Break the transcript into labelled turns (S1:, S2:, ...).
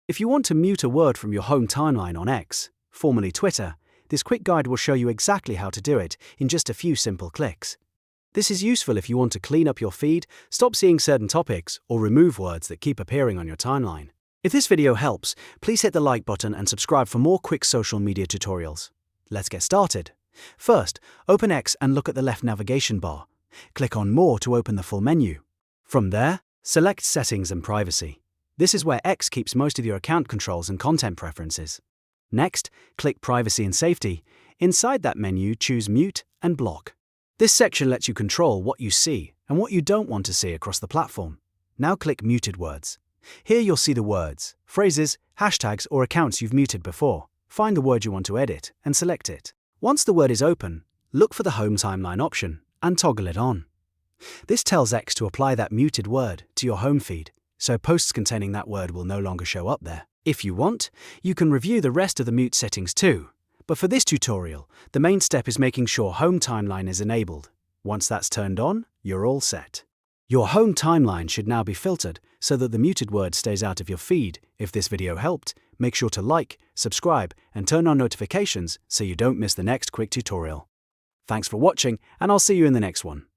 S1: If you want to mute a word from your home timeline on X, formerly Twitter, this quick guide will show you exactly how to do it in just a few simple clicks. This is useful if you want to clean up your feed, stop seeing certain topics, or remove words that keep appearing on your timeline. If this video helps, please hit the like button and subscribe for more quick social media tutorials. Let's get started. First, open X and look at the left navigation bar. Click on More to open the full menu. From there, select Settings and Privacy. This is where X keeps most of your account controls and content preferences. Next, click Privacy and Safety. Inside that menu, choose Mute and Block. This section lets you control what you see and what you don't want to see across the platform. Now click Muted Words. Here you'll see the words, phrases, hashtags, or accounts you've muted before. Find the word you want to edit and select it. Once the word is open, look for the Home Timeline option and toggle it on. This tells X to apply that muted word to your home feed, so posts containing that word will no longer show up there. If you want, you can review the rest of the mute settings too. But for this tutorial, the main step is making sure Home Timeline is enabled. Once that's turned on, you're all set. Your home timeline should now be filtered so that the muted word stays out of your feed. If this video helped, make sure to like, subscribe, and turn on notifications so you don't miss the next quick tutorial. Thanks for watching, and I'll see you in the next one.